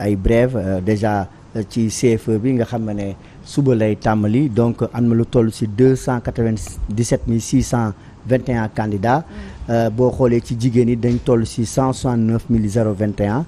ay brèves déjà ci CFE bi nga xam ne suba lay tàmbali donc am na lu toll ci 297 621 candidats boo xoolee ci jigéen ñi dañ toll ci 169 021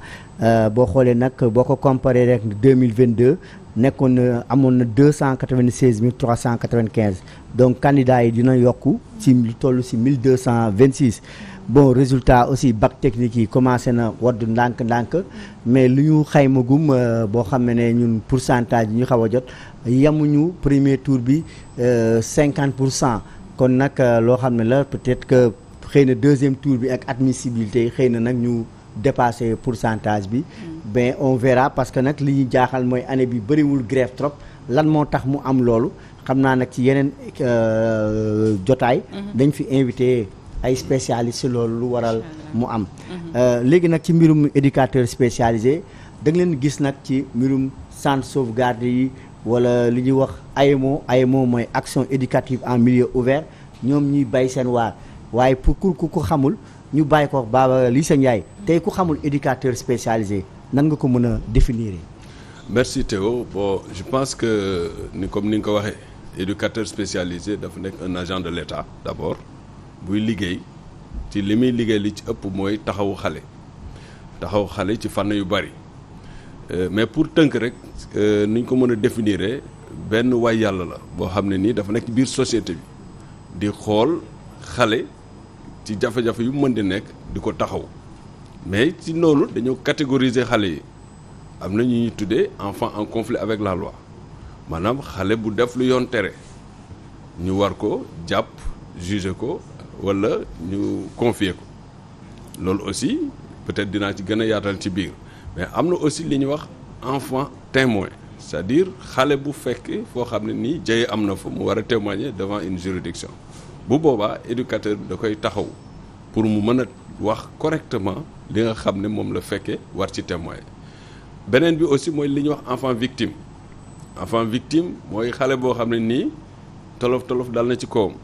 boo xoolee nag boo ko comparé rek 2022 nekkoon na amoon na 296 395 donc candidats yi dina yokku ci lu toll ci 1226 bon résultat aussi bac technique yi commencé na wadd ndànk-ndànk mais lu ñu xaymagum boo xam ne ñun pourcentage yi ñu xaw a jot yemuñu premier tour bi 50% kon nag loo xam ne la peut-être que xëy na deuxième tour bi ak admissibilité xëy na nag ñu dépassé pourcentage bi ben on verra parce que nag li ñu jaaxal mooy année bi bëriwul grève trop lan moo tax mu am loolu xam naa nag ci yeneen jotaay dañ fi invité ay spécialistes loolu lu waral mu am léegi nag ci mbirum éducateur spécialisé da nga leen gis nag ci mbirum centre sauvegarde yi wala li ñuy wax AEMO mooy action éducative en milieu ouvert ñoom ñuy bay seen waar waaye pour ku xamul ñu bàyyi ko Baba Lissa Ndiaye tey ku xamul éducateur spécialisé nan nga ko mën a définir. Merci Théo. Bon, je pense que comme ni nga ko waxee éducateur spécialisé dafa nekk un agent de l'État d'abord buy liggéey ci li muy liggéey li ci ëpp mooy taxawu xale ci fànn yu bari mais pour tënk rek ni ñu ko mën a définir benn waay yàlla la boo xam ne nii dafa nekk ci biir société bi di xool xale ci jafe-jafe yu mën di nekk di ko taxaw mais ci loolu dañoo catégoriser xale yi am na ñu ñuy tuddee enfant en conflit avec la loi maanaam xale bu def lu yoon tere ñu war ko jàpp juger ko walla ñu confier ko loolu aussi peut-être dinaa ci gën a yaatal ci biir mais am na aussi li ñuy wax enfant témoin c'est-à-dire xale bu fekk foo xam ne nii jaye am na fa mu war a témoigner devant une juridiction bu boobaa éducateur da koy taxaw pour mu mën a wax correctement li nga xam ne moom la fekkee war ci témoigner beneen bi aussi mooy li ñuy wax enfant victime mooy xale boo xam ne nii tolof dal na ci kawam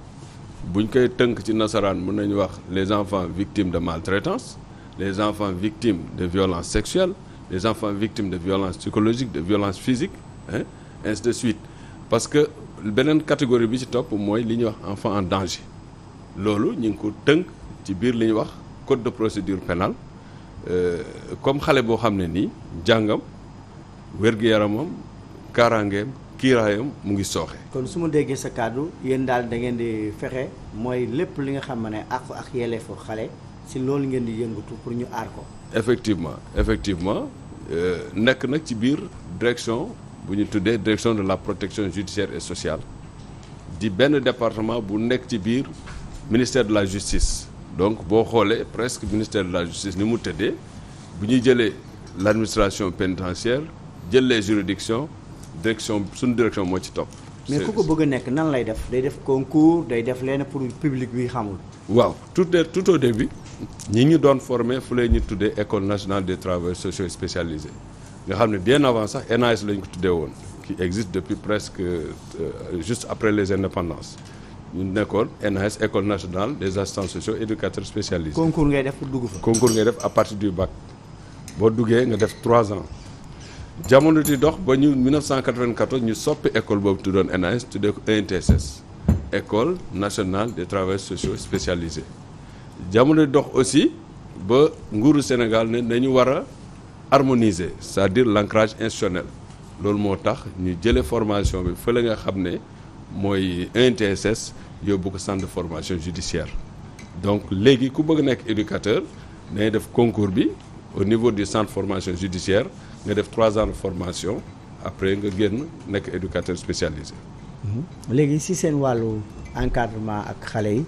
buñ koy tënk ci nasaraan mën nañu wax les enfants victimes de maltraitance les enfants victimes de violences sexuelles les enfants victimes de violences psychologiques de violences physiques ainsi de suite parce que beneen catégorie bi ci topp mooy li ñuy wax enfant en danger loolu ñu ngi ko tënk ci biir li ñuy wax code de procédure pénale comme xale boo xam ne nii jàngam wér-gu-yaramam kaaraangeem kiiraayam mu ngi sooxe. kon su ma déggee sa kàddu yéen daal da ngeen di fexe mooy lépp li nga xam ne ak yelleefu xale si loolu ngeen di yëngatu pour ñu aar ko. effectivement nekk nag ci biir direction bu ñu tuddee direction de la protection judiciaire et sociale di benn département bu nekk ci biir ministère de la justice donc boo xoolee presque ministère de la justice ni mu tëddee bu ñuy jëlee l'administration pénitentiaire jël les juridictions suñu direction moo ci topp. mais ku ko bëgg a nekk nan lay def day def concours day def leen pour public bi xamul. waaw tout au début ñi ñu doon formé fu lay ñu tuddee école nationale des travailleurs sociaux spécialisés nga xam ne bien avant sax ENAS la ñu ko tuddee woon qui existe depuis presque juste après les indépendances ñu nekkoon ENAS école nationale des assistants sociaux éducateurs spécialisés. concours ngay def pour dugg fa. concours ngay def à partir du bac boo duggee nga def 3 ans. jamono di dox ba ñu 1994 ñu soppi école boobu tuddoon ENAS tuddee ko ENTSS école nationale des travailleurs sociaux spécialisés jamono di dox aussi ba nguuru Sénégal ne dañu war a harmoniser c'est-à-dire l'ancrage institutionnel loolu moo tax ñu jëlee formation bi fële nga xam ne mooy ENTSS yóbbu ko centre de formation judiciaire donc léegi ku bëgg nekk éducateur dañuy def concours bi au niveau du centre de formation judiciaire nga def 3 ans de formation après nga génn nekk éducateur spécialisé. léegi si seen wàllu encadrement ak xale yi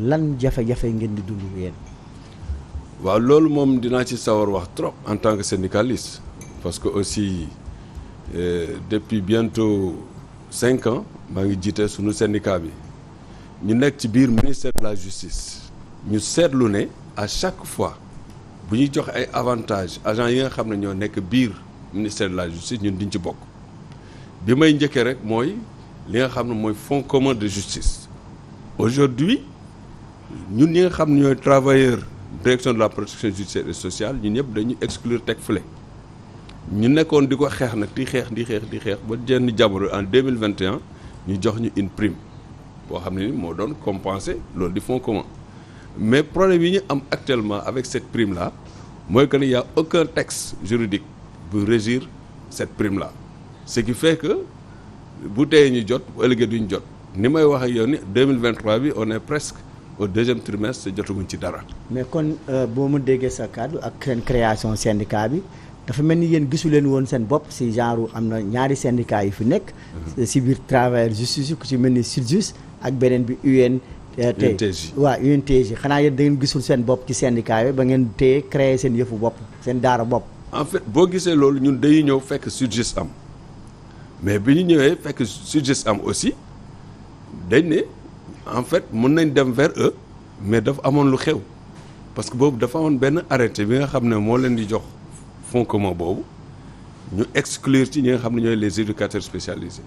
lan jafe-jafe ngeen di dund yéen. waaw loolu moom dinaa ci sawar wax trop en tant que syndicaliste parce que aussi depuis bientôt 5 ans maa ngi jiite sunu syndicat bi ñu nekk ci biir ministère de la justice ñu seetlu ne à chaque fois. bu ñuy joxe ay avantages agents yi nga xam ne ñoo nekk biir ministère de la justice ñun diñ ci bokk bi may njëkkee rek mooy li nga xam ne mooy fonds commun de justice aujourd'hui ñun ñi nga xam ne ñooy travailleurs direction de la protection judiciaire et sociale ñun ñëpp dañuy exclure teg fële ñu nekkoon di ko xeex nag di xeex ba jenn jamono en 2021 ñu jox ñu une prime boo xam ne ni moo doon compenser loolu di fonds commun mais problème yi ñu am actuellement avec cette prime là mooy que ne y a aucun texte juridique bu régir cette prime là ce qui fait que bu teyee ñu jot bu ëllëgee duñ jot ni may wax ak yow ni 2023 bi on est presque au deuxième trimestre te jotaguñ ci dara. mais kon boo ma déggee sa kàddu ak seen création syndicat bi dafa mel ni yéen gisu leen woon seen bopp si genre am na ñaari syndicat yi fi nekk. si biir travailleur justice yi ku ci mel ni SYTJUST ak beneen bi UNTJ. waaw UNTJ xanaa yéen da ngeen gisul seen bopp ci syndicat yooyu ba ngeen téye créer seen yëfu bopp seen daara bopp. en fait boo gisee loolu ñun dañuy ñëw fekk SYTJUST am mais bi ñu ñëwee fekk SYTJUST am aussi dañ ne en fait mën nañ dem vers eux mais dafa amoon lu xew parce que boobu dafa amoon benn arrêté bi nga xam ne moo leen di jox fonds commun boobu ñu exclure ci ñi nga xam ne ñooy les éducateurs spécialisés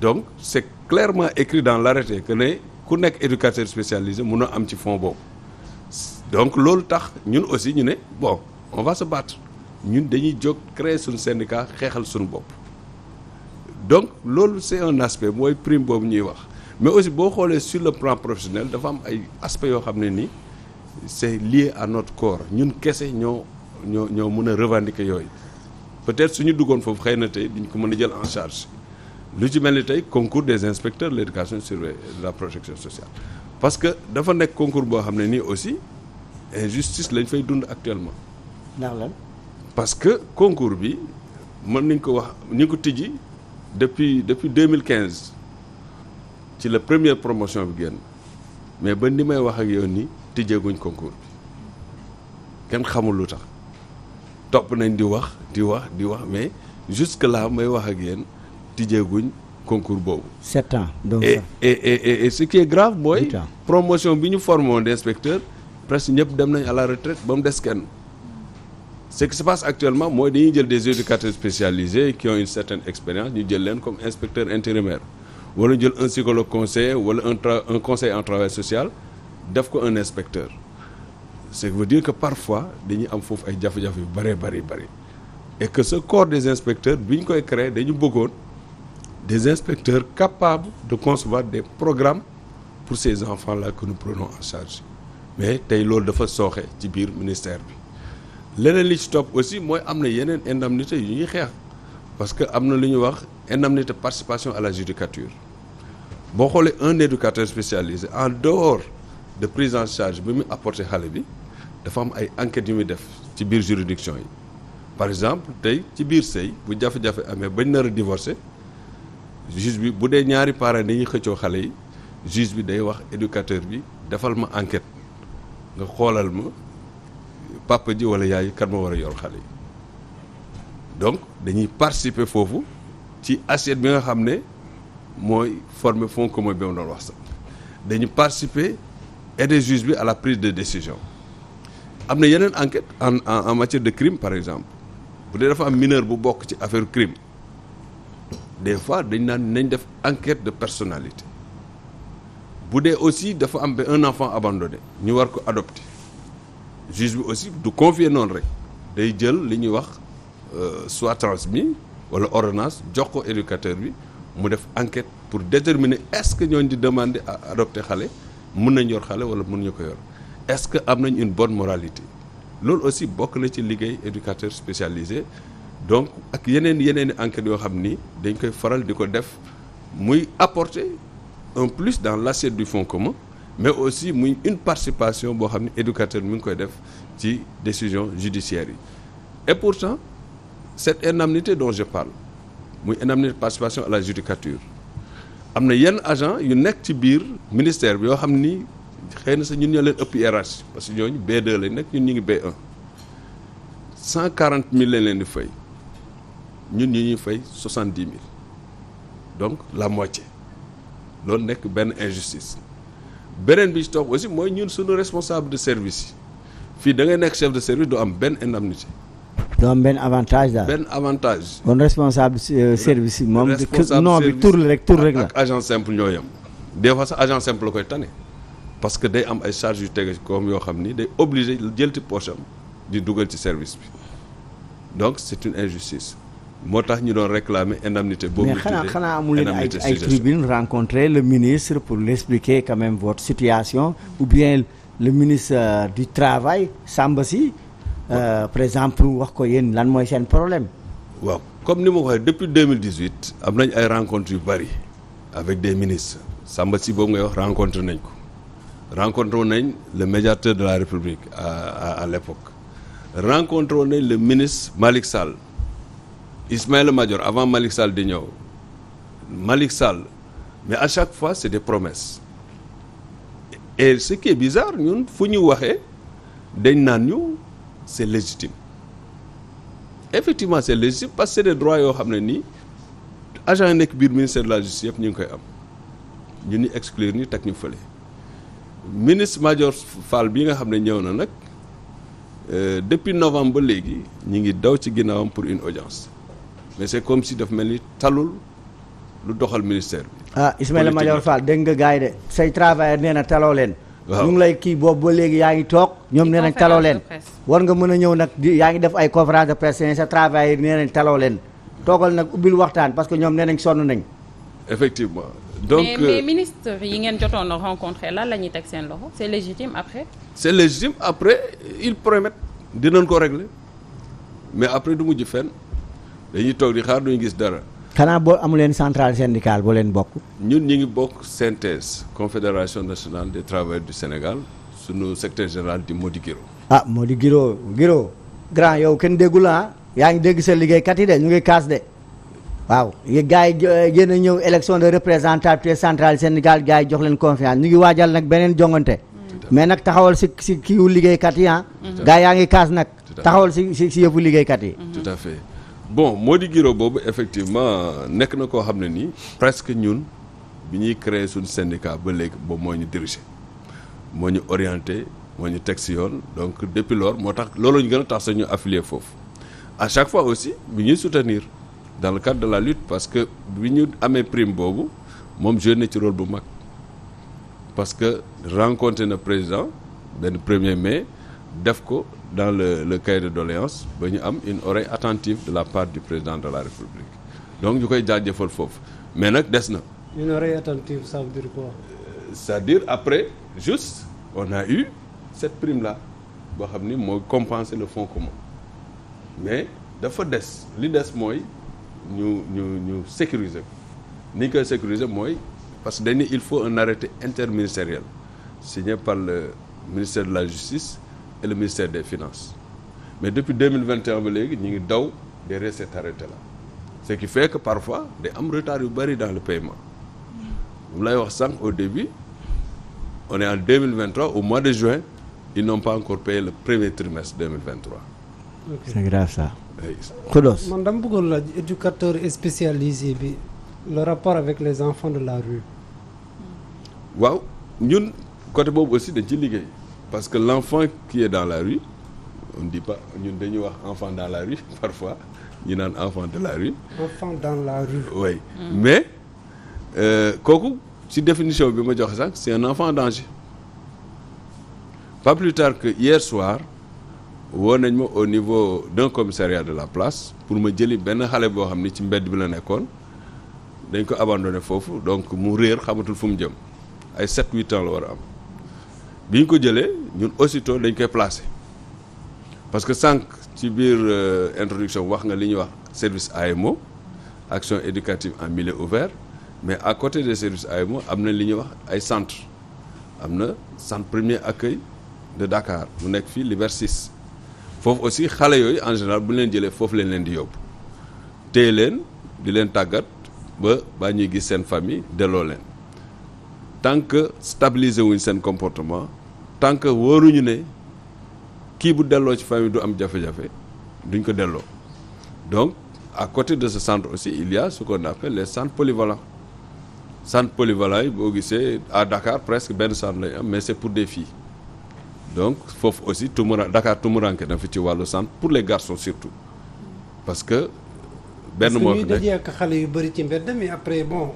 donc c'est clairement écrit dans l'arrêté que ne ku nekk éducateur spécialisé mun a am ci fonds boobu donc loolu tax ñun aussi ñu ne bon on va se battre ñun dañuy jóg créer suñu syndicat xeexal suñu bopp donc loolu c'est un aspect mooy prime boobu ñuy wax mais aussi boo xoolee sur le plan professionnel dafa am ay aspects yoo xam ne nii c'est lié à notre corps ñun kese ñoo mën a revendiquer yooyu peut-être suñu duggoon foofu xëy na tey diñ ko mën a jël en charge lu ci mel ni tey concours des inspecteurs de l'éducation surveillée de la protection sociale parce que dafa nekk concours boo xam ne nii aussi injustice lañ fay dund actuellement. ndax lan. parce que concours bi mën nañ ko wax ñu ngi ko tijji depuis 2015 ci la première promotion bi génn mais ba ni may wax ak yow nii tijjeeguñ concours bi kenn xamul lu tax topp nañ di wax mais jusque là may wax ak yéen tijjeeguñ concours boobu. 7 ans donc et ce qui est grave mooy. promotion bi ñu formé woon d'inspecteur presque ñëpp dem nañ à la retraite ba mu des kenn. ce qui se passe actuellement mooy dañuy jël des éducateurs spécialisés qui ont une certaine expérience ñu jël leen comme inspecteur intérimaire wala jël un psychologue conseiller wala un conseiller en travail social def ko un inspecteur ce qui veut dire que parfois dañuy am foofu ay jafe-jafe yu bari et que ce corps des inspecteurs bi ñu koy créer dañu bëggoon des inspecteurs capables de concevoir des programmes pour ces enfants-là que nous prenons en charge mais tey loolu dafa sooxe ci biir ministère bi leneen li ci topp aussi mooy am na yeneen indemnité yu ñuy xeex parce que am na lu ñuy wax indemnité participation à la judicature boo xoolee un éducateur spécialisé en dehors de prise en charge bi muy apporter xale bi dafa am ay enquêtes yu muy def ci biir juridiction yi par exemple tey ci biir sëy bu jafe-jafe amee bañ nar a divorcer juge bi bu dee ñaari parents dañuy xëccoo xale yi juge bi day wax éducateur bi defal ma enquête nga xoolal ma papa ji wala yaay kan ma war a yor xale yi donc dañuy participer foofu ci assiette bi nga xam ne mooy former fonds commun bi ma doon wax sax dañuy participer aider juge bi à la prise de décision am na yeneen enquête en matière de crime par exemple bu dee dafa am mineur bu bokk ci affaire crime des fois dañ naan nañ def enquête de personnalité bu dee aussi dafa am un enfant abandonné ñu war ko adopter juge bi aussi du confier noonu rek day jël li ñuy wax soit transmis wala ordonnance jox ko éducateur bi mu def enquête pour déterminer est-ce que ñooñu di demander à adopter xale mën nañ yor xale wala mën ñu ko yor est-ce que am nañ une bonne moralité loolu aussi bokk na ci liggéey éducateur spécialisé donc ak yeneen i enquêtes yoo xam ni dañ koy faral di ko def muy apporter un plus dans l'assiette du fonds commun mais aussi muy une participation boo xam ne éducateur mi ngi koy def ci décision judiciaire yi et pourtant cette indemnité dont je parle muy indemnité de participation à la judicature am na yenn agent yu nekk ci biir ministère bi yoo xam ni xëy na sax ñun ñoo leen ëpp hiérarchie parce que ñooñu B2 lañ nekk ñun ñu ngi B1 140 000 lañ leen di fay ñun ñu ñuy fay 70 000 donc la moitié loolu nekk benn injustice beneen bi ci topp aussi mooy ñun suñu responsable de service yi fii da ngay nekk chef de service doo am benn indemnité. doo am benn avantage daal. benn avantage. kon responsable service yi moom. non bi tur la rek la. ak agent simple ñoo yem. des fois sax agent simple la koy tane parce que day am ay charges yu tege comme yoo xam ni day obligé jël ci poche am di dugal ci service bi donc c'est une injustice moo tax ñu doon réclamer indemnité boobu. mais xanaa amul leen ay tribune rencontrer le ministre pour lui expliquer quand même votre situation ou bien le ministre du travail Samba Sy par exemple wax ko yéen lan mooy seen problème. waaw comme ni ma ko waxee depuis 2018 am nañ ay rencontres yu bari avec des ministres Samba Sy boobu ngay wax rencontré nañ le médiateur de la République à l'époque rencontré nañ le ministre Malick Sall Ismaïla Madior avant Malick Sall di ñëw Malick Sall mais à chaque fois c'est des promesses et ce qui est bizarre ñun fu ñu waxee dañ naan ñu c'est légitime effectivement c'est légitime parce que c'est des droits yoo xam ne nii agent yi nekk biir ministère de la justice yëpp ñu ngi koy am ñu ni exclure ñu teg ñu fële ministre Madior Fall bi nga xam ne ñëw na nag depuis novembre ba léegi ñu ngi daw ci ginnaawam pour une audience mais c'est comme si daf mel ni talul lu doxal ministère bi. Ismaïla Madior Fall dégg nga gars yi de say travailleur nee na taloo leen. waaw ñu ngi lay kii boobu ba léegi yaa ngi toog. ñoom nee nañ taloo leen war nga mën a ñëw nag yaa ngi def ay conférence de presse sa travailleur nee nañ taloo leen toogal nag ubbil waxtaan parce que ñoom nee nañ sonn nañ. effectivement donc mais ministre yi ngeen jotoon a rencontré lan la ñuy teg seen loxo c'est légitime après. c'est légitime après ils promettent dinañ ko régler mais après du mujj fenn dañuy toog di xaar duñu gis dara. xanaa boo amu leen centrale syndicale boo leen bokk. ñun ñi ngi bokk CNTS Confédération nationale des travailleurs du Sénégal sunu secrétaire général di Mody Guiro. Mody Guiro grand yow kenn déggu la yaa ngi dégg sa liggéeykat yi de ñu ngi kaas de waaw gars yi yéen a ñëw élection de représentativité centrale syndicale gars yi jox leen confiance ñu ngi waajal nag beneen jongante. mais nag taxawal si kiiwu liggéeykat yi gars yaa ngi kaas nag. taxawal si yëfu liggéeykat yi. tout à fait. bon Mody Guiro boobu effectivement nekk na koo xam ne nii presque ñun bi ñuy créer suñu syndicat ba léegi boobu moo ñu diriger moo ñu orienté moo ñu teg si yoon donc depuis lors moo tax loolu ñu gën a tax sax ñu affilié foofu à chaque fois aussi bi ñuy soutenir dans le cadre de la lutte parce que bi ñu amee prime boobu moom joué na ci rôle bu mag parce que rencontré na président benn 1er mai def ko dans le cahier de doléances ba ñu am une oreille attentive de la part du président de la République donc ñu koy jaajëfal foofu mais nag des na. Une oreille attentive ça veut dire quoi? C'est-à-dire après juste on a eu cette prime là boo xam ni moo compenser le fonds commun mais dafa des li des mooy ñu sécuriser ko ni ñu koy sécuriser mooy parce que dañ ni il faut un arrêté interministériel signé par le ministère de la Justice et le ministère des Finances mais depuis 2021 ba léegi ñu ngi daw derrière cet arrêté là ce qui fait que parfois day am retard yu bari dans le paiement mu lay wax sànq au début on est en 2023 au mois de juin ils n'ont pas encore payé le premier trimestre 2023. Okay. C'est grave ça. Khodos. man dama bëggoon laaj éducateur spécialisé bi le rapport avec les enfants de la rue. waaw ñun côté boobu aussi dañ ci liggéey parce que l'enfant qui est dans la rue on dit pas ñun dañuy wax enfant dans la rue parfois ñu naan enfant de la rue. enfant dans la rue. oui mais kooku ci définition bi ma joxe sax c'est un enfant en danger pas plus tard que hier soir woo nañ ma au niveau d'un commissariat de la place pour ma jëli benn xale boo xam ni ci mbedd bi la nekkoon dañ ko abandonné foofu donc mu réer xamatul fu mu jëm ay 7-8 ans la war a am bi ñu ko jëlee ñun aussitôt dañ koy placé parce que sànq ci biir introduction wax nga li ñuy wax service AEMO action éducative en milieu ouvert mais à côté des services AEMO am na li ñuy wax ay centre am na centre premier accueil de Dakar mu nekk fii Liberté 6 foofu aussi xale yooyu en général bu ñu leen jëlee foofu leen di yóbbu téye leen di leen tàggat ba ñuy gis seen famille delloo leen tant que stabiliser wuñ seen comportement tant que wóoruñu ne kii bu delloo ci famille du am jafe-jafe duñ ko delloo donc à côté de ce centre aussi il y a ce qu'on appelle les centres polyvalents yi boo gisee à Dakar presque benn centre lay am mais c'est pour des filles donc foofu aussi Dakar tumuranke na fi ci wàllu centre pour les garçons surtout parce que benn moo fi nekk dajee ak xale yu bëri ci mbedd mais après bon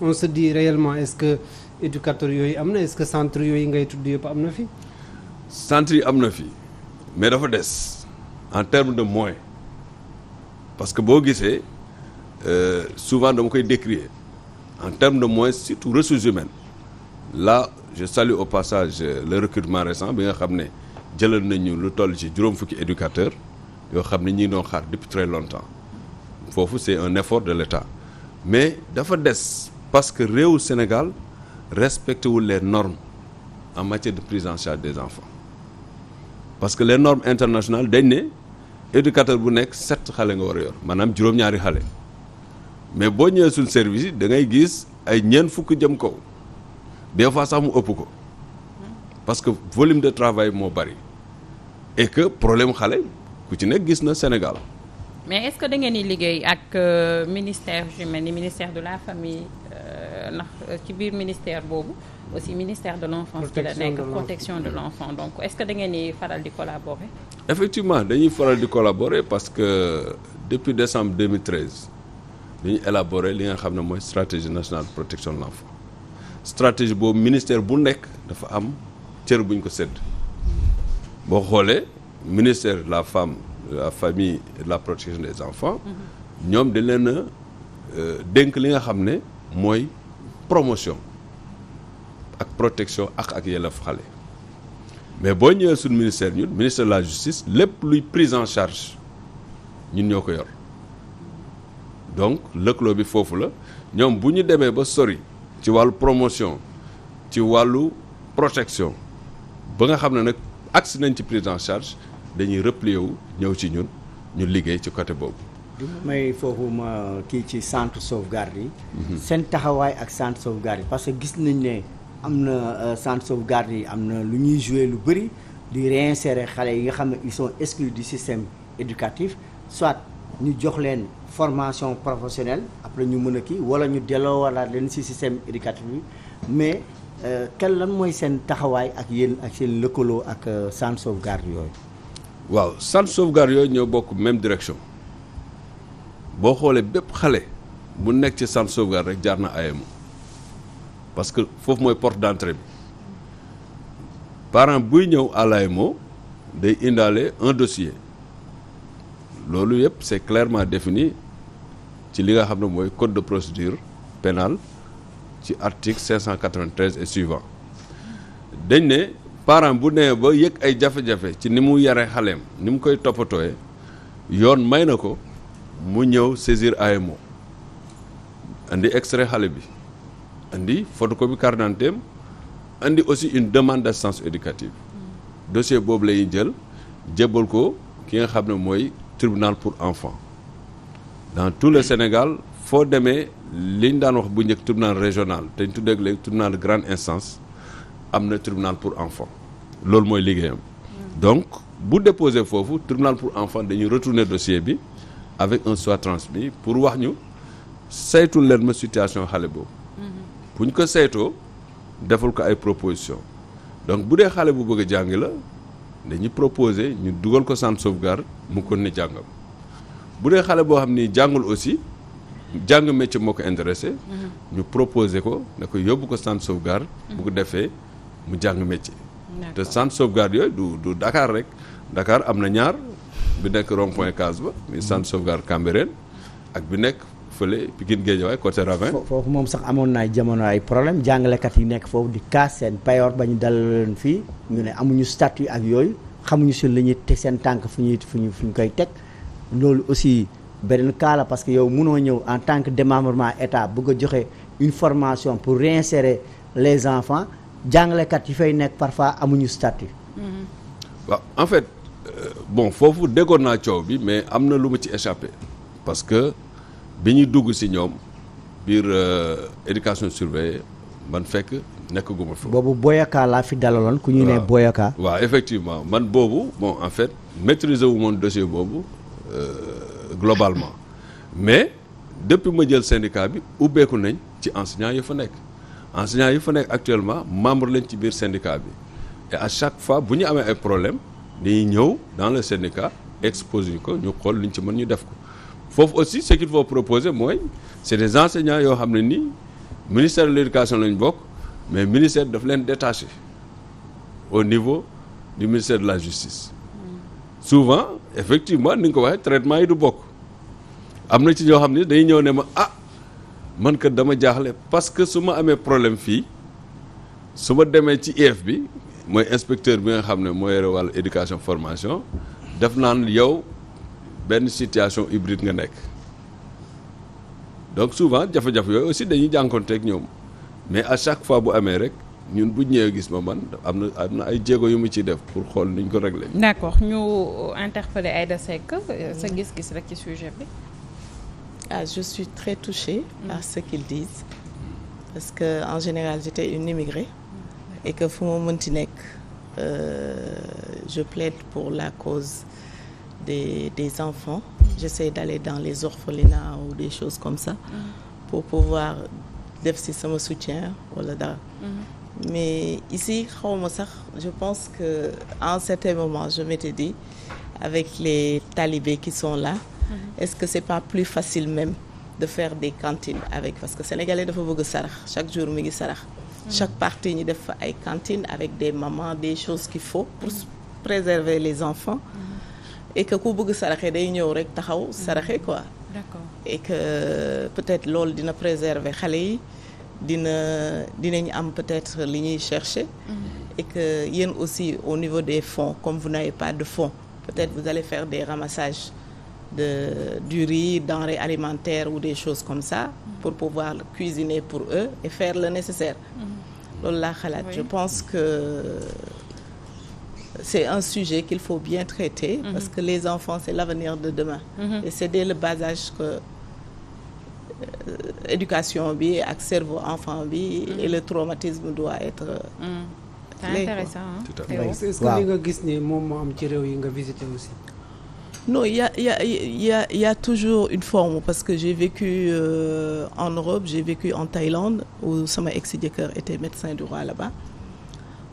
on se dit réellement est-ce que éducateurs yooyu am na est-ce que centre yooyu ngay tudd yëpp am na fi. centre yi am na fi mais dafa des en termes de moyens parce que boo gisee souvent dama koy décrier en termes de moyens surtout ressources humaines là je salue au passage le recrutement récent bi nga xam ne jëlal nañu lu toll ci juróom fukki éducateurs yoo xam ne ñi ngi doon xaar depuis très longtemps foofu c'est un effort de l'État mais dafa des parce que réewu Sénégal respecté wul les normes en matière de prise en charge des enfants parce que les normes internationales dañ ne éducateur bu nekk 7 xale nga war a yor maanaam juróom-ñaari xale mais boo ñëwee suñ service yi da ngay gis ay ñeent fukk jëm kaw des fois sax mu ëpp ko parce que volume de travail moo bari et que problème xale ku ci nekk gis na Sénégal. mais est-ce que da ngeen di liggéey ak ministère yu mel ni ministère de la famille ndax ci biir ministère boobu aussi ministère de l'enfance ci la nekk protection de l'enfant donc est-ce que da ngeen di faral di collaborer. effectivement dañuy faral di collaborer parce que depuis décembre 2013 dañuy élaborer li nga xam ne mooy stratégie nationale de protection de l'enfant stratégie boobu ministère bu nekk dafa am cër bu ñu ko sédd boo xoolee ministère de la femme de la famille et de la protection des enfants ñoom dañ leen a dénk li nga xam ne mooy promotion ak protection ak yelleef xale mais boo ñëwee suñu ministère ñun ministère de la justice lépp luy prise en charge ñun ñoo ko yor donc lëkkaloo bi foofu la ñoom bu ñu demee ba sori ci wàllu promotion ci wàllu protection ba nga xam ne nag agsi nañ ci prise en charge dañuy replier wu ñëw ci ñun ñu liggéey ci côté boobu. may foofu ma kii ci centre sauvegarde yi. seen taxawaay ak centre sauvegarde yi parce que gis nañ ne am na centre sauvegarde yi am na lu ñuy jouer lu bëri di réinsérer xale yi nga xam ne ils sont exclus du système éducatif soit ñu jox leen formation professionnelle après ñu mën a kii wala ñu delloowaat leen ci système éducatif bi mais lan mooy seen taxawaay ak yéen ak seen lëkkaloo ak centre sauvegarde yooyu. waaw centre sauvegarde yooyu ñoo bokk même direction boo xoolee bépp xale bu nekk ci centre sauvegarde rek jaar na AEMO parce que foofu mooy porte d'entrée bi parent buy ñëw à l'AEMO day indaale un dossier loolu yëpp c'est clairement défini ci li nga xam ne mooy code de procédure pénale ci article 593 et suivant dañ ne parent bu nee ba yëg ay jafe-jafe ci ni mu yare xaleem ni mu koy toppatooyee yoon may na ko mu ñëw saisir AEMO andi extrait xale bi andi photocopie carte d'identité andi aussi une demande d'assistance éducative dossier boobu la ñuy jël jébbal ko ki nga xam ne mooy tribunal pour enfants dans tout le Sénégal foo demee li ñu daan wax bu njëkk tribunal régional te ñu tuddee léegi tribunal de grande instance am na tribunal pour enfants loolu mooy liggéeyam donc bu déposé foofu tribunal pour enfants dañuy retourner dossier bi avec un soit transmis pour wax ñu saytul leen ma situation xale boobu bu ñu ko saytoo defal ko ay proposition donc bu dee xale bu bëgg a jàngi la dañuy proposer ñu dugal ko centre sauvegarde mu kon ne jàngam bu dee xale boo xam ni jàngul aussi jàng métier moo ko intéressé ñu proposer ko ne ko yóbbu ko centre sauvegarde bu ko defee mu jàng métier te centre sauvegarde yooyu du Dakar rek Dakar am na ñaar bi nekk rond point Case ba muy centre sauvegarde Cambérène ak bi nekk fële Pikine Guédiawaye côté Ravin. foofu moom sax amoon na ay jamono ay problème jàngalekat yi nekk foofu di kaas seen payoor ba ñu dalal leen fii ñu ne amuñu statut ak yooyu xamuñu si la ñuy teg seen tànk fu ñu koy teg loolu aussi beneen cas la parce que yow mënoo ñëw en tant que démembrement état bëgg a joxe une formation pour réinsérer les enfants jàngalekat yi fay nekk parfois amuñu statut. waaw en fait bon foofu déggoon naa coow bi mais am na lu ma ci échappé parce que bi ñuy dugg ci ñoom biir éducation surveillée man fekk nekk guma fa. boobu Boyaka laa fi dalaloon ku ñu ne Boyaka. waaw effectivement man boobu bon en fait maîtriser wu moon dossier boobu globalement mais depuis ma jël syndicat bi ubbeeku nañ ci enseignants yi fa nekk enseignants yi fa nekk actuellement membre lañ ci biir syndicat bi et à chaque fois bu ñu amee ay problème dañuy ñëw dans le syndicat exposer ko ñu xool luñ ci mën ñu def ko foofu aussi ce qu'il faut proposer mooy c'est des enseignants yoo xam ne nii ministère de l'éducation lañ bokk mais ministère daf leen détaché au niveau du ministère de la justice souvent effectivement ni nga ko waxee traitement yi du bokk am na ci ñoo xam ne dañuy ñëw ne ma man kat dama jaaxle parce que su ma amee problème fii su ma demee ci IEF bi mooy inspecteur bi nga xam ne moo yore wàllu éducation formation def naan yow benn situation hybride nga nekk donc souvent jafe-jafe yooyu aussi dañuy jànkoonteeg ñoom mais à chaque fois bu amee rek ñun bu ñëwee gis ma man am na ay jéego yu mu ciy def pour xool nuñ ko régler. d'accord ñu interpeller Aïda Seck sa gis-gis rek ci sujet bi. Je suis très touchée par ce qu'ils disent parce que en général j'étais une immigrée et que fu ma mënti nekk je plaide pour la cause des enfants. J'essaie d'aller dans les orphelinats ou des choses comme ça pour pouvoir def ci sama soutien wala dara. Mais ici xawma sax je pense que à un certain moment je m'étais dit avec les talibés qui sont là. Est-ce que c'est pas plus facile même de faire des cantines avec parce que sénégalais dafa bëgg sarax chaque jour mi ngi sarax. Chaque partie ñu def fa ay cantines avec des mamans des choses qu'il faut pour préserver les enfants. Et que ku bëgg saraxe day ñëw rek taxaw saraxe quoi. D'accord. Et que peut-être loolu dina préserver xale yi dinañ am peut-être li ñuy chercher. Et que yéen aussi au niveau des fonds comme vous n'avez pas de fonds peut-être vous allez faire des ramassages du riz, denrées alimentaires ou des choses comme ça pour pouvoir cuisiner pour eux et faire le nécessaire. Loolu laa xalaat. Je pense que c'est un sujet qu'il faut bien traiter parce que les enfants c'est l'avenir de demain. Et c'est dès le bas âge que éducation bi ak cerveau enfant bi et le traumatisme doit être c'est intéressant est-ce que li nga gis ni moom moo am ci réew yi nga visité aussi. Non, il y a toujours une forme parce que j'ai vécu en Europe, j'ai vécu en Thaïlande où sama ex-jëkkër était médecin du roi là-bas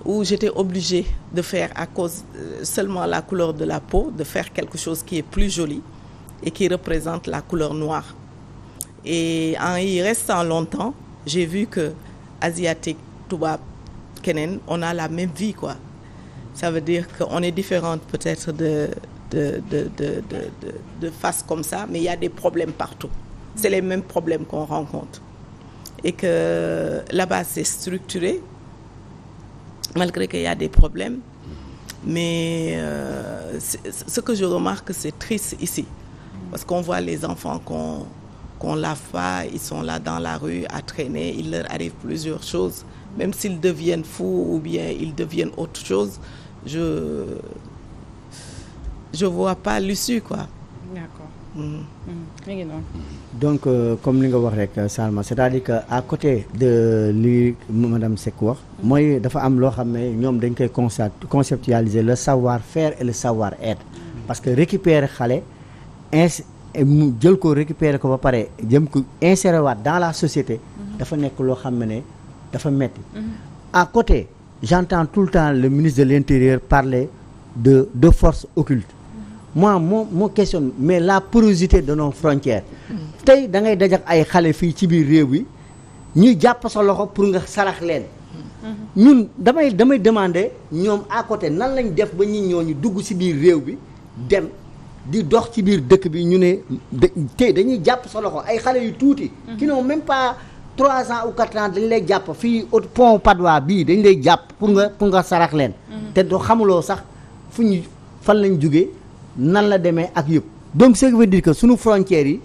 où j'étais obligée de faire à cause seulement la couleur de la peau de faire quelque chose qui est plus joli et qui représente la couleur noire. Et en y restant longtemps, j'ai vu que asiatique, tubaab, keneen, on a la même vie quoi. Ça veut dire qu'on est différente peut-être de face comme ça, mais il y a des problèmes partout. C'est les mêmes problèmes qu'on rencontre. Et que là-bas, c'est structuré, malgré qu'il y a des problèmes. Mais ce que je remarque, c'est triste ici. Parce qu'on voit les enfants qu'on lave pas, ils sont là dans la rue à traîner, il leur arrive plusieurs choses. Même s'ils deviennent fous ou bien ils deviennent autre chose, je vois pas l'issue quoi. D'accord. Mi ngi noonu. Donc comme li nga wax rek Salma c'est-à-dire que à côté de li madame Seck wax mooy dafa am loo xam ne ñoom dañ koy conceptualiser le savoir-faire et le savoir-être parce que récupérer xale mu jël ko récupérer ko ba pare jëm ko insérer waat dans la société dafa nekk loo xam ne dafa metti. À côté j'entends tout le temps le ministre de l'Intérieur parler de forces occultes. Moi moo questionne mais la porosité de nos frontières tey da ngay dajak ay xale fii ci biir réew bi ñuy jàpp sa loxo pour nga sarax leen ñun damay demander ñoom à côté nan lañ def ba ñi ñooñu dugg ci biir réew bi dem di dox ci biir dëkk bi ñu ne tey dañuy jàpp sa loxo ay xale yu tuuti qui n'ont même pas 3 ans ou 4 ans dañ lay jàpp fii au pont Padois bii dañ lay jàpp pour nga sarax leen te doo xamuloo sax fan lañ jógee nan la demee ak yëpp donc ce qui veut dire que sunu frontières yi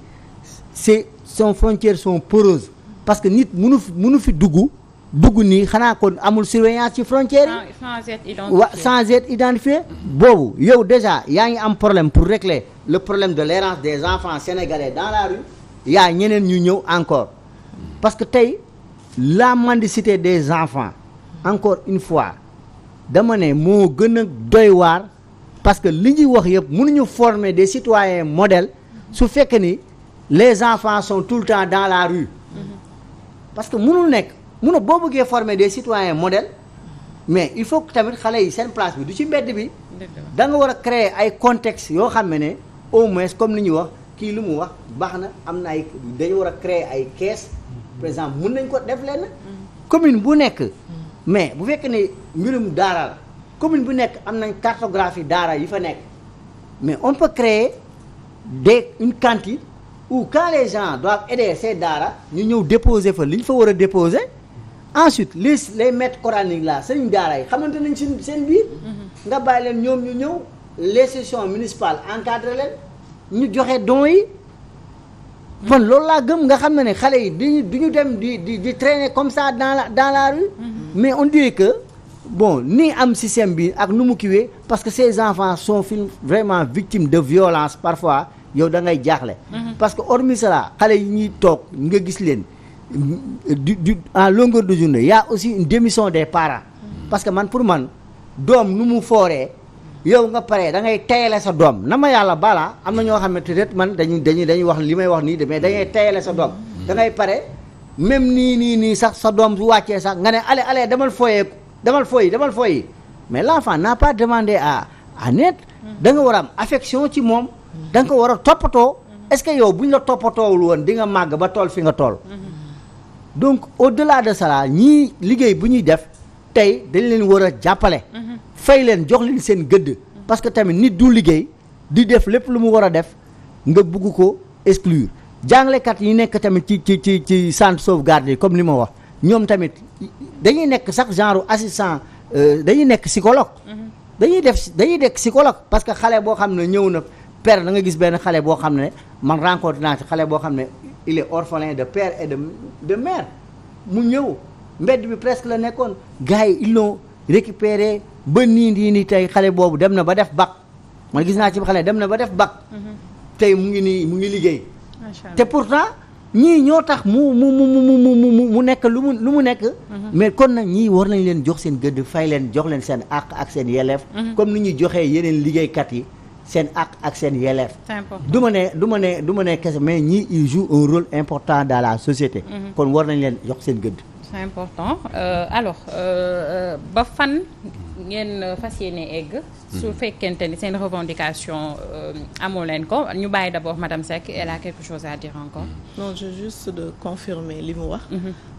frontières sont poreuses parce que nit mënu fi dugg nii xanaa kon amul surveillance ci frontières yi sans être identifié boobu yow déjà yaa ngi am problème pour régler le problème de l'errance des enfants sénégalais dans la rue yaa ñeneen ñu ñëw encore parce que tey la mendicité des enfants encore une fois dama ne moo gën a doy waar parce que li ñuy wax yëpp mënuñu former des citoyens modèles su fekkee ni les enfants sont tout le temps dans la rue parce que boo bëggee former des citoyens modèles mais il faut que tamit xale yi seen place bi du ci mbedd bi da nga war a créer ay contexte yoo xam ne au moins comme li ñuy wax kii lu mu wax baax na am na ay dañu war a créer ay caisse par exemple mën nañ ko def leen commune bu nekk mais bu fekkee ne mbirum daara la commune bu nekk am nañ cartographie daara yi fa nekk mais on peut créer une cantine ou quand les gens doivent aider ces daara ñu ñëw déposer fa li ñu fa war a déposer ensuite les maîtres coraniques là sëriñ daara yi xamante nañ seen biir nga bàyyi leen ñoom ñu ñëw les sessions municipales encadré leen ñu joxe dons yi man loolu laa gëm nga xam ne xale yi du ñu dem di traîner comme ça dans la rue mais on dirait que bon ni am système bi ak nu mu kiwee parce que ces enfants sont vraiment victimes de violence parfois yow da ngay jaaxle parce que hormis cela xale yi ñuy toog nga gis leen du en longueur de journée y a aussi une démission des parents parce que man pour man doom nu mu fooree yow nga pare da ngay tayale sa doom na ma yàlla bala am na ñoo xam ne peut-être man dañuy wax li may wax nii mais da ngay tayale sa doom da ngay pare même nii sax sa doom su wàccee sax nga ne allez demal fooyi mais l'enfant n'a pas demandé à naître da nga war a am affection ci moom da nga ko war a toppatoo est-ce que yow bu ñu la toppatoowul woon di nga màgg ba tool fi nga tool donc au-delà de cela ñii liggéey bu ñuy def tey dañ leen war a jàppale fay leen jox leen seen gëdd parce que tamit nit du liggéey di def lépp lu mu war a def nga bugg ko exclure jàngalekat yi nekk tamit ci centre sauvegarde yi comme li ma wax ñoom tamit dañuy nekk sax genre assistant dañuy nekk psychologue dañuy nekk psychologue parce que xale boo xam ne ñëw na père da nga gis benn xale boo xam ne man rencontré naa ci xale boo xam ne il est orphelin de père et de mère mu ñëw mbedd bi presque la nekkoon gars yi ils l'ont récupéré ba nii tey xale boobu dem na ba def bac man gis naa ci xale dem na ba def bac tey mu ngi liggéey te pourtant ñii ñoo tax mu nekk lu mu nekk mais kon nag ñii war nañ leen jox seen gëdd fay leen jox leen seen àq ak seen yelleef comme ni ñuy joxee yeneen liggéeykat yi seen àq ak seen yelleef du ma ne kese mais ñii ils jouent un rôle important dans la société kon war nañ leen jox seen gëdd c'est important alors ba fan ngeen fas yéene egg su fekkente ni seen revendication amoo leen ko ñu bàyyi d'abord madame Seck elle a quelque chose à dire encore non je juste de confirmer li mu wax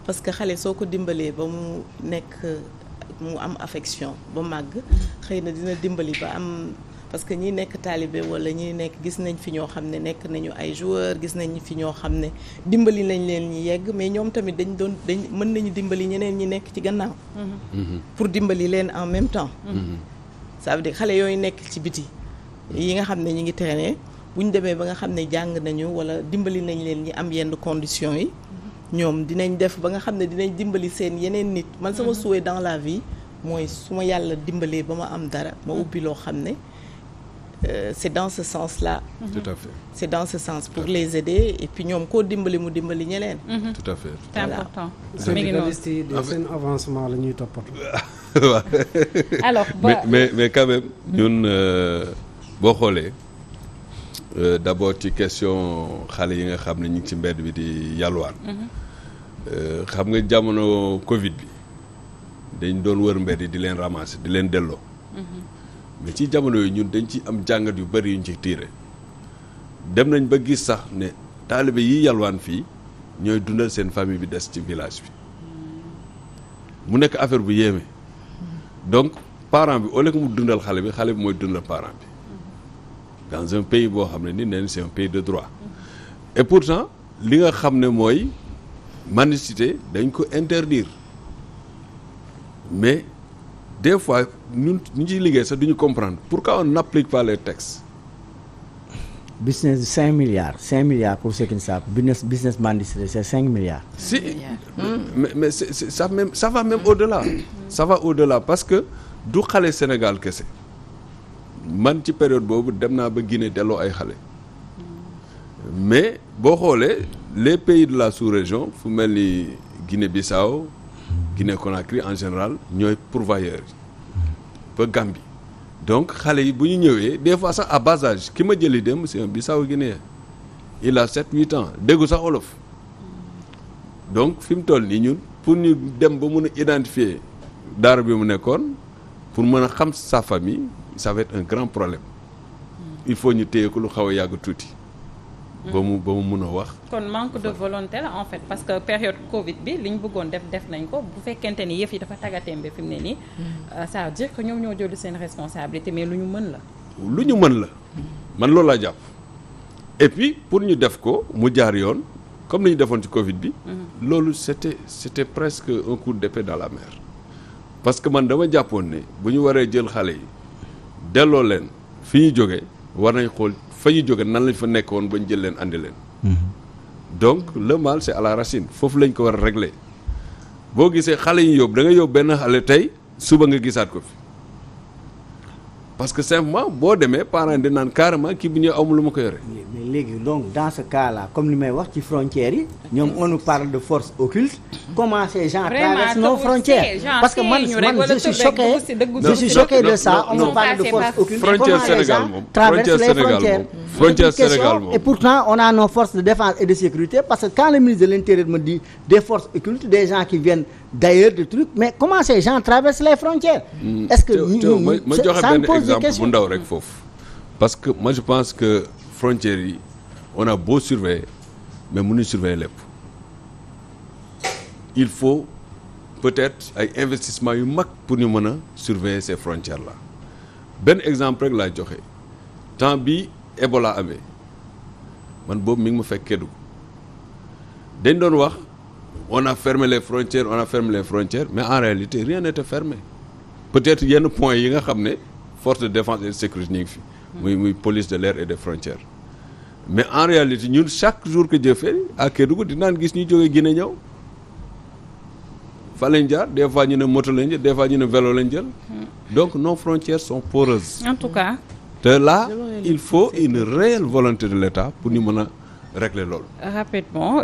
parce que xale soo ko dimbalee ba mu nekk mu am affection ba màgg xëy na dina dimbali ba am parce que ñi nekk taalibe wala ñi nekk gis nañ fi ñoo xam ne nekk nañu ay joueurs gis nañ fi ñoo xam ne dimbali nañ leen ñi yegg mais ñoom tamit dañ mën nañu dimbali ñeneen ñi nekk ci gannaaw pour dimbali leen en même temps ça veut dire xale yooyu nekk ci biti yi nga xam ne ñi ngi traîner bu ñu demee ba nga xam ne jàng nañu wala dimbali nañ leen ñi am yenn conditions yi ñoom dinañ def ba nga xam ne dinañ dimbali seen yeneen nit man sama souhait dans la vie mooy su ma yàlla dimbalee ba ma am dara ma ubbi loo xam ne c'est dans ce sens-là. Tout à fait. C'est dans ce sens pour les aider et puis ñoom koo dimbali mu dimbali ñeneen. Tout à fait. C'est important. syndicalistes yi de seen avancement la ñuy toppatoo. alors mais quand même ñun boo xoolee d'abord ci question xale yi nga xam ne ñu ngi ci mbedd bi di yalwaan. xam nga jamono Covid bi dañ doon wër mbedd yi di leen ramasser di leen delloo. mais ci jamono yooyu ñun dañ ci am jàngat yu bari yuñ ci tiire dem nañ ba gis sax ne taalibe yi yalwaan fii ñooy dundal seen famille bi des ci village bi mu nekk affaire bu yéeme donc parent bi au lieu que mu dundal xale bi mooy dundal parent bi dans un pays boo xam ne ni neen c'est un pays de droit et pourtant li nga xam ne mooy mendicité dañ ko interdire mais des fois ñun ñu ciy liggéey sax duñu comprendre pourquoi on n'applique pas les textes. business 5 milliards pour ceux qui ne savent business mendicité c'est 5 milliards. Si mais c'est ça va même au-delà. Ça va au-delà parce que du xale Sénégal kese man ci période boobu dem naa ba Guinée delloo ay xale mais boo xoolee les pays de la sous-région fu mel ni Guinée-Bissau Guinée-Conakry en général ñooy pourvoyeurs ba Gambie donc xale yi bu ñu ñëwee des fois sax à bas âge ki ma jëli dem c'est un Bissau-Guinéen il a 7-8 ans déggu sax olof donc fi mu toll nii ñun pour ñu dem ba mun a identifier daara bi mu nekkoon pour mën a xam sa famille ça va être un grand problème il faut ñu téye ko lu xaw a yàgg tuuti. ba mu mun a wax. kon manque de volonté la en fait parce que période Covid bi li ñu bëggoon def nañ ko bu fekkente ni yëf yi dafa tagatémbe fi mu ne nii. ça veut dire que ñoom ñoo jël seen responsabilité mais lu ñu mën la. lu ñu mën la man loolu laa jàpp et puis pour ñu def ko mu jaar yoon comme ni ñu defoon ci Covid bi. loolu c'était presque un coup d'épée dans la mer. parce que man dama jàppoon ne bu ñu waree jël xale yi delloo leen fi ñu jógee war nañ xool fa ñu jóge nan lañ fa nekkoon ba ñu jël leen andi leen. donc le mal c'est à la racine foofu lañ ko war a régler boo gisee xale yi yóbbu da nga yóbbu benn xale tey suba nga gisaat ko fi parce que simplement boo demee parents di naan carrément kii bi ñëw amul lu ma ko yore. mais léegi donc dans ce cas là comme li may wax ci frontières yi ñoom on nous parle de force occulte comment ces gens traversent nos frontières parce que man je suis choqué de ça on nous parle de force occulte frontière Sénégal moom traversent les frontières frontière Sénégal moom et pourtant on a nos forces de défense et de sécurité parce que quand le ministre de l'Intérieur me dit des forces occultes des gens qui viennent d'ailleurs de trucs mais comment ces gens traversent les frontières est-ce que ma joxe benn exemple bu ndaw rek foofu parce que moi je pense que frontières yi on a beau surveiller mais mënuñ surveiller lépp il faut peut-être ay investissement yu mag pour ñu mën a surveiller ces frontières là benn exemple rek laa joxe temps bi Ebola amee man boobu mi ngi ma fekk Kédougou dañ doon wax on a fermé les frontières mais en réalité rien n'était fermé peut-être yenn points yi nga xam ne force de défense et de sécurité ñu ngi fi muy police de l'air et des frontières mais en réalité ñun chaque jour que Dieu fait à Kédougou dinaan gis ñu jógee Guinée ñëw fa lañ jaar des fois ñu ne moto lañ jël des fois ñu ne vélo lañ jël donc nos frontières sont poreuses en tout cas te là il faut une réelle volonté de l'État pour ñu mën a régler loolu. Rapidement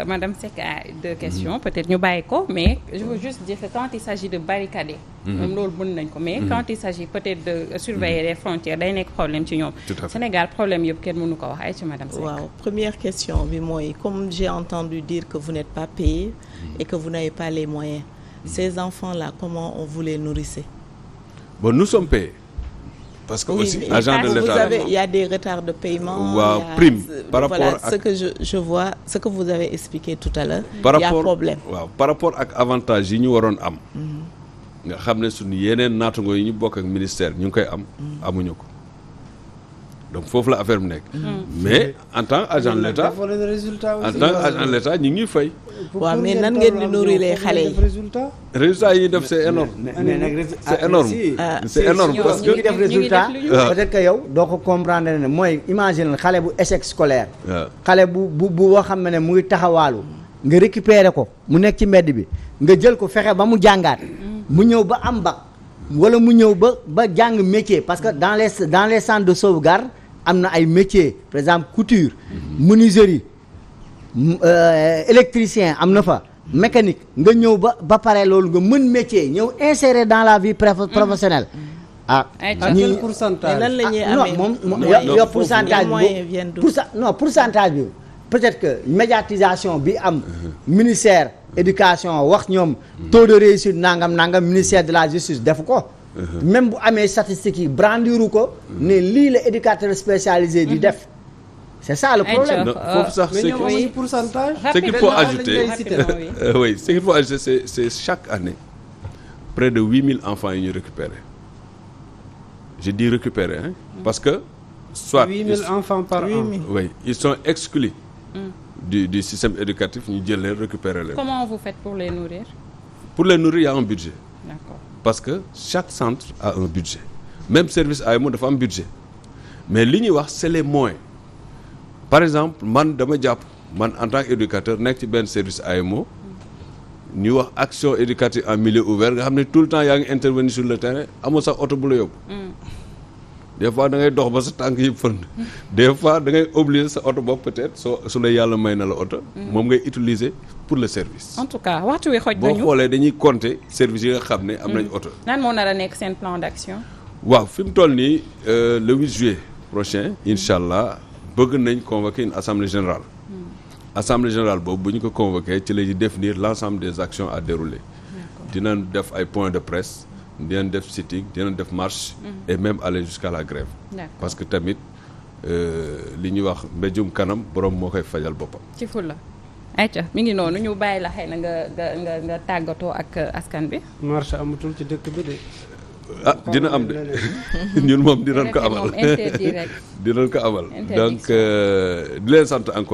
Madame Seck a deux questions peut-être ñu bàyyi ko mais je veux juste dire que quand il s'agit de barricader. même loolu mën nañ ko mais quand il s'agit peut-être de surveiller les frontières day nekk problème ci ñoom. Sénégal problème yëpp kenn mënu ko wax ay ci Madame Seck. waaw première question bi mooy comme j'ai entendu dire que vous n'êtes pas payé et que vous n'avez pas les moyens ces enfants-là comment on vous les nourrissait? Bon nous sommes payés. Parce que aussi agent de l'État il y a des retards de paiement. waaw prime par rapport voilà, ak ce que je vois ce que vous avez expliqué tout à l'heure par il y a rapport problème. waaw par rapport ak avantage yi ñu waroon am. nga xam ne suñu yeneen naatango yi ñu bokk ak ministère ñu ngi koy am. amuñu ko donc foofu la affaire bi nekk. mais en tant qu'agent de l'État en tant qu'agent de l'État ñu ngi ñuy fay. waaw mais nan ngeen di nourrir xale yi. résultat yi ñuy def c'est énorme. mais nag c'est énorme c'est énorme parce que ñu ngi def résultat peut-être que yow doo ko comprendre ne mooy imagine xale bu échec scolaire. xale bu boo xam ne mu ngi taxawaalu. nga récupérer ko mu nekk ci mbedd bi nga jël ko fexe ba mu jàngaat. mu ñëw ba am bac wala mu ñëw ba jàng métier parce que dans les centres de sauvegarde am na ay métiers par exemple couture menuiserie électricien am na fa mécanique nga ñëw ba pare loolu nga mën métier ñëw insérer dans la vie professionnelle quel pourcentage lan la ñuy amee moom yo pourcentage bi pourcentage bi peut-être que médiatisation bi am ministère éducation wax ñoom taux de réussite nangam ministère de la justice def ko même bu amee statistiques yi brandiru ko ne lii la éducateur spécialisé di def c'est ça le problème. foofu sax ce qu'il faut ajouter oui ce qu'il faut ajouter c'est chaque année près de 8000 enfants yi ñu récupérer je dis récupérer hein parce que soit 8000 enfants par an oui ils sont exclus du système éducatif ñu jël leen récupérer leen. Comment vous faites pour les nourrir? Pour les nourrir il y a un budget. D'accord. Parce que chaque centre a un budget même service AEMO dafa am budget mais li ñuy wax c'est les moyens par exemple man dama jàpp man en tant qu'éducateur nekk ci benn service AEMO ñu wax action éducative en milieu ouvert nga xam ne tout le temps yaa ngi intervenir sur le terrain amoo sax oto bu la yóbbu. des fois da ngay dox ba sa tànk yi fënd des fois da ngay obliger sa oto bopp peut-être su la yàlla may na la oto. moom ngay utiliser pour le service. en tout cas waxtu wi xoj nañu boo xoolee dañuy compter service yi nga xam ne am nañ oto. lan moo nar a nekk seen plan d'action. waaw fi mu toll nii le 8 juillet prochain incha allah bëgg nañ convoquer une assemblée générale. assemblée générale boobu bu ñu ko convoquer ci la ñuy définir l'ensemble des actions à dérouler. dinañ def ay points de presse. dinañ def sitting dinañ def marche et même aller jusqu'à la grève parce que tamit li ñuy wax mbéjum kanam borom moo koy fajal boppam ci fulla ayca mi ngi noonu ñu bàyyi la xëy na nga tàggatoo ak askan bi marche amatul ci dëkk bi de dina am de ñun moom dinañ ko amal interdit rek dinañ ko amal donc interdiction. di leen sant encore